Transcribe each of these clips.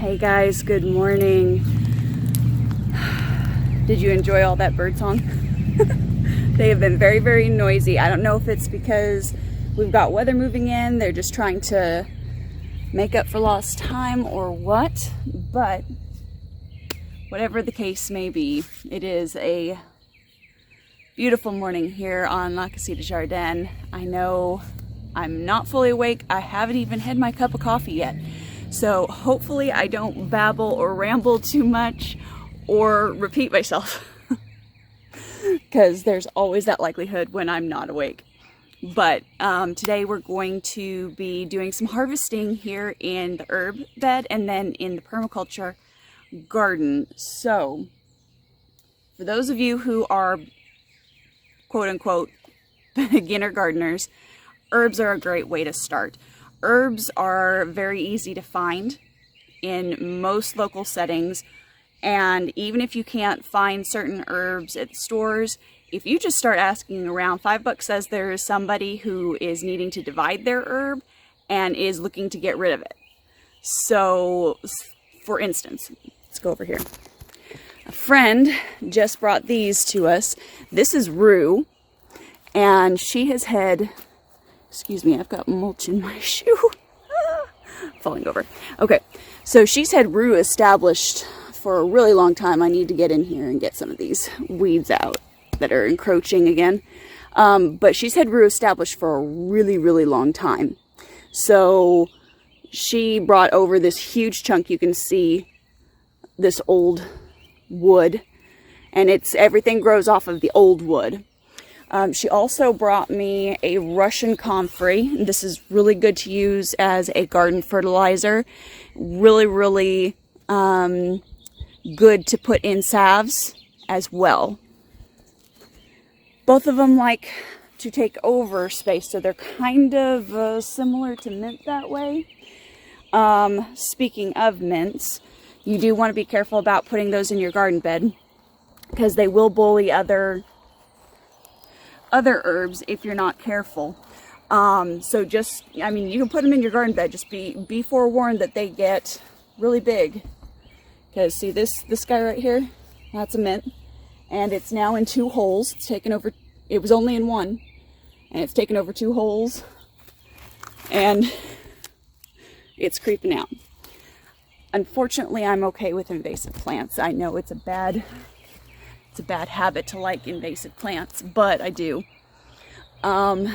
Hey guys, good morning. Did you enjoy all that bird song? They have been very, very noisy. I don't know if it's because we've got weather moving in, they're just trying to make up for lost time or what, but whatever the case may be, it is a beautiful morning here on La Casita Jardin. I know I'm not fully awake. I haven't even had my cup of coffee yet. So hopefully I don't babble or ramble too much or repeat myself because there's always that likelihood when I'm not awake. But today we're going to be doing some harvesting here in the herb bed and then in the permaculture garden. So for those of you who are quote unquote beginner gardeners, herbs are a great way to start. Herbs are very easy to find in most local settings, and even if you can't find certain herbs at the stores, if you just start asking around, $5 says there is somebody who is needing to divide their herb and is looking to get rid of it. So for instance, let's go over here. A friend just brought these to us. This is rue, and she has had, excuse me, I've got mulch in my shoe. Falling over. Okay, so she's had rue established for a really long time. I need to get in here and get some of these weeds out that are encroaching again. But she's had rue established for a really, really long time. So she brought over this huge chunk. You can see this old wood, and everything grows off of the old wood. She also brought me a Russian comfrey. This is really good to use as a garden fertilizer. Really, really good to put in salves as well. Both of them like to take over space, so they're kind of similar to mint that way. Speaking of mints, you do want to be careful about putting those in your garden bed because they will bully other herbs if you're not careful. So just, I mean, you can put them in your garden bed, just be forewarned that they get really big. Because see this guy right here, that's a mint, and it's now in 2 holes. It's taken over, it was only in 1, and it's taken over 2 holes, and it's creeping out. Unfortunately, I'm okay with invasive plants. I know it's a bad habit to like invasive plants, but I do. Let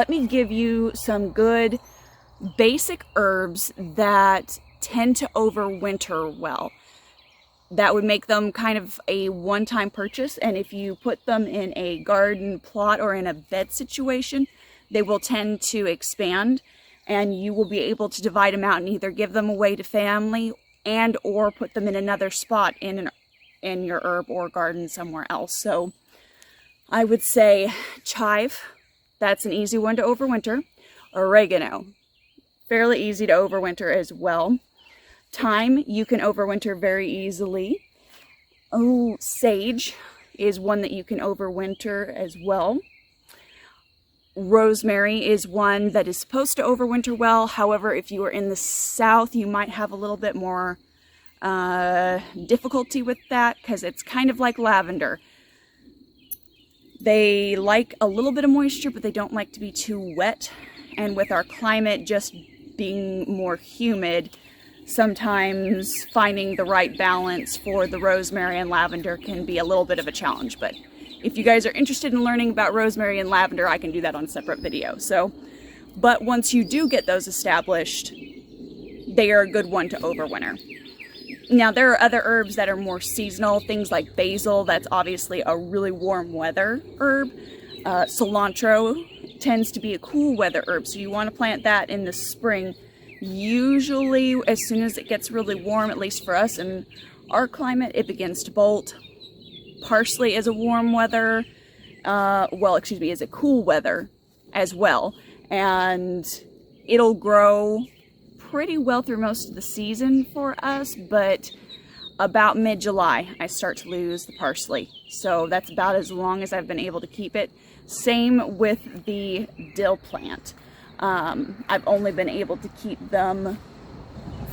me give you some good basic herbs that tend to overwinter well. That would make them kind of a one-time purchase, and if you put them in a garden plot or in a bed situation, they will tend to expand, and you will be able to divide them out and either give them away to family and or put them in another spot in your herb or garden somewhere else. So I would say chive, that's an easy one to overwinter. Oregano, fairly easy to overwinter as well. Thyme, you can overwinter very easily. Oh, sage is one that you can overwinter as well. Rosemary is one that is supposed to overwinter well. However, if you are in the south, you might have a little bit more difficulty with that because it's kind of like lavender. They like a little bit of moisture, but they don't like to be too wet. And with our climate just being more humid, sometimes finding the right balance for the rosemary and lavender can be a little bit of a challenge. But if you guys are interested in learning about rosemary and lavender, I can do that on a separate video. But once you do get those established, they are a good one to overwinter. Now, there are other herbs that are more seasonal, things like basil. That's obviously a really warm weather herb. Cilantro tends to be a cool weather herb, so you want to plant that in the spring. Usually, as soon as it gets really warm, at least for us in our climate, it begins to bolt. Parsley is a warm weather, is a cool weather as well, and it'll grow pretty well through most of the season for us, but about mid-July I start to lose the parsley, so that's about as long as I've been able to keep it. Same with the dill plant. I've only been able to keep them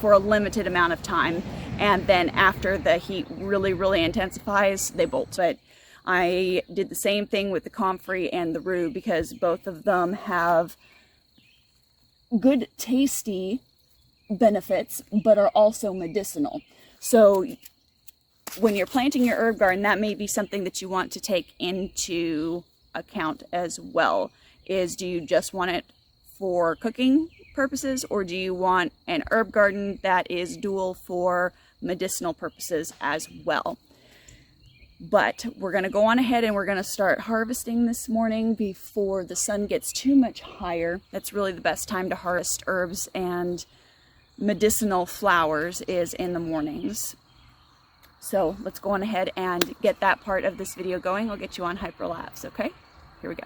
for a limited amount of time, and then after the heat really intensifies, they bolt. But I did the same thing with the comfrey and the rue, because both of them have good tasty benefits but are also medicinal. So when you're planting your herb garden, that may be something that you want to take into account as well. Is, do you just want it for cooking purposes, or do you want an herb garden that is dual for medicinal purposes as well? But we're going to go on ahead and we're going to start harvesting this morning before the sun gets too much higher. That's really the best time to harvest herbs and medicinal flowers, is in the mornings. So let's go on ahead and get that part of this video going. I'll get you on hyperlapse, okay? Here we go.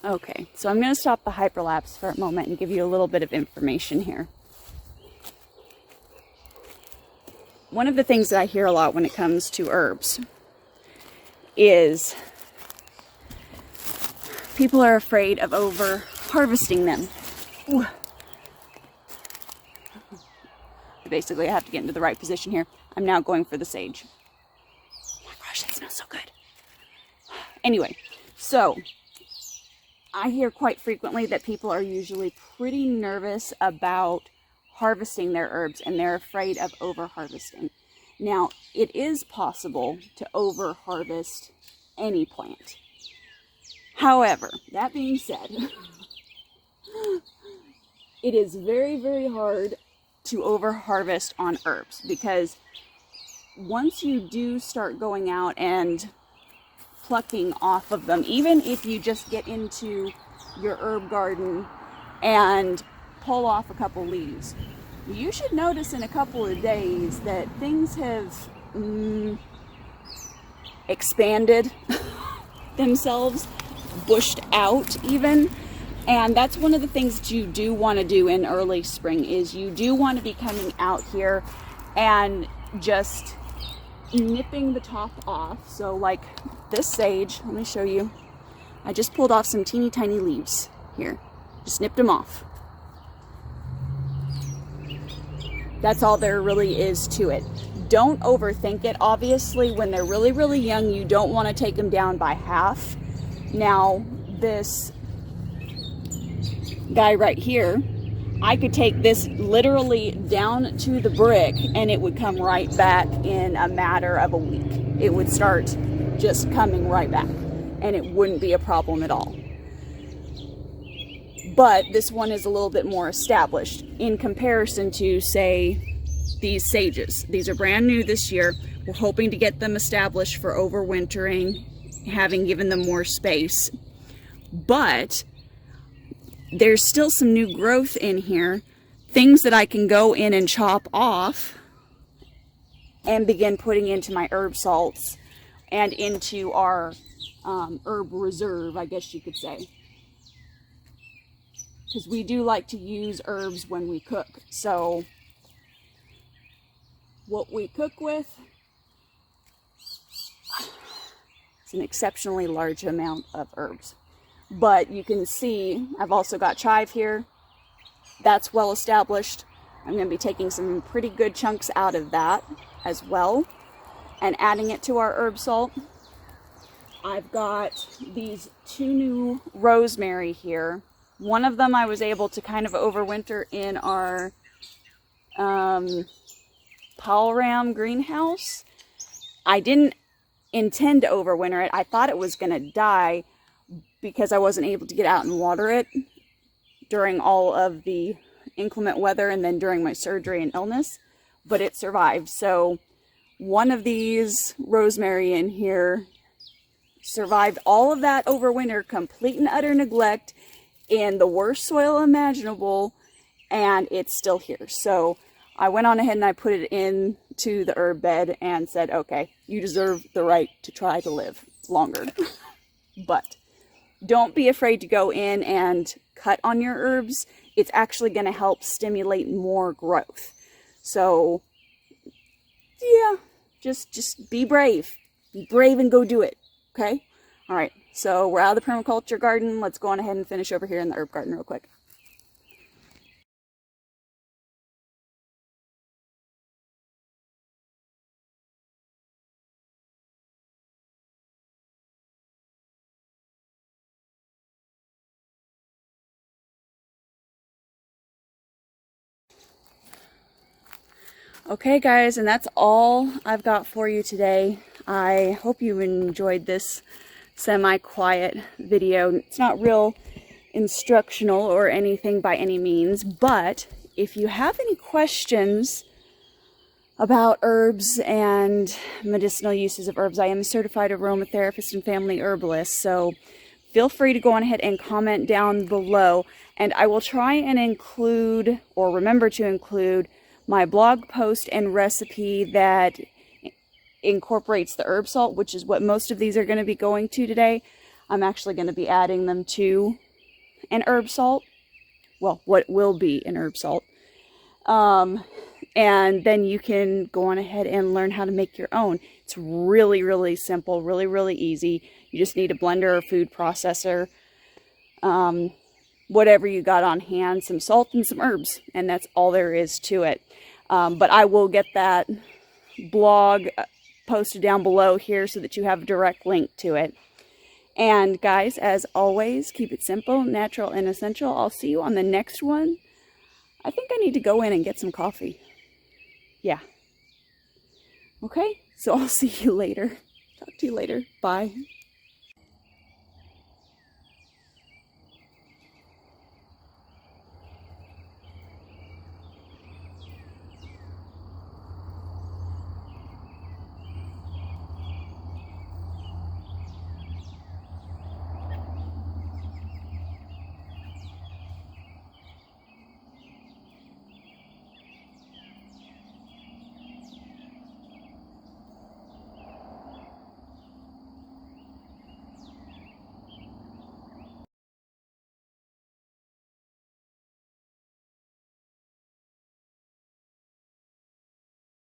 Okay, so I'm going to stop the hyperlapse for a moment and give you a little bit of information here. One of the things that I hear a lot when it comes to herbs is people are afraid of over harvesting them. Ooh. Basically, I have to get into the right position here. I'm now going for the sage. Oh my gosh, that smells so good. Anyway, so I hear quite frequently that people are usually pretty nervous about harvesting their herbs, and they're afraid of over harvesting. Now, it is possible to over harvest any plant. However, that being said, it is very hard to over harvest on herbs, because once you do start going out and plucking off of them, even if you just get into your herb garden and pull off a couple leaves, you should notice in a couple of days that things have expanded themselves, bushed out even. And that's one of the things that you do want to do in early spring, is you do want to be coming out here and just nipping the top off. So like this sage, let me show you. I just pulled off some teeny tiny leaves here. Just nipped them off. That's all there really is to it. Don't overthink it. Obviously, when they're really young, you don't want to take them down by half. Now, this guy right here, I could take this literally down to the brick and it would come right back in a matter of a week. It would start just coming right back and it wouldn't be a problem at all. But this one is a little bit more established in comparison to, say, these sages. These are brand new this year. We're hoping to get them established for overwintering, having given them more space. But there's still some new growth in here, things that I can go in and chop off and begin putting into my herb salts and into our herb reserve, I guess you could say. Because we do like to use herbs when we cook. So what we cook with is an exceptionally large amount of herbs. But you can see I've also got chive here. That's well established. I'm going to be taking some pretty good chunks out of that as well and adding it to our herb salt. I've got these two new rosemary here. One of them I was able to kind of overwinter in our Palram greenhouse. I didn't intend to overwinter it. I thought it was going to die because I wasn't able to get out and water it during all of the inclement weather and then during my surgery and illness, but it survived. So one of these rosemary in here survived all of that overwinter, complete and utter neglect in the worst soil imaginable, and it's still here. So I went on ahead and I put it into the herb bed and said, okay, you deserve the right to try to live longer. But don't be afraid to go in and cut on your herbs. It's actually going to help stimulate more growth. So yeah, Just be brave. Be brave and go do it. Okay? All right. So we're out of the permaculture garden. Let's go on ahead and finish over here in the herb garden real quick. Okay guys, and that's all I've got for you today. I hope you enjoyed this semi-quiet video. It's not real instructional or anything by any means, but if you have any questions about herbs and medicinal uses of herbs, I am a certified aromatherapist and family herbalist, so feel free to go on ahead and comment down below, and I will try and include, or remember to include, my blog post and recipe that incorporates the herb salt, which is what most of these are going to be going to today. I'm actually going to be adding them to an herb salt. Well, what will be an herb salt. And then you can go on ahead and learn how to make your own. It's really, really simple, really, really easy. You just need a blender or food processor, whatever you got on hand, some salt and some herbs, and that's all there is to it. But I will get that blog posted down below here so that you have a direct link to it. And guys, as always, keep it simple, natural, and essential. I'll see you on the next one. I think I need to go in and get some coffee. Yeah. Okay, so I'll see you later. Talk to you later. Bye.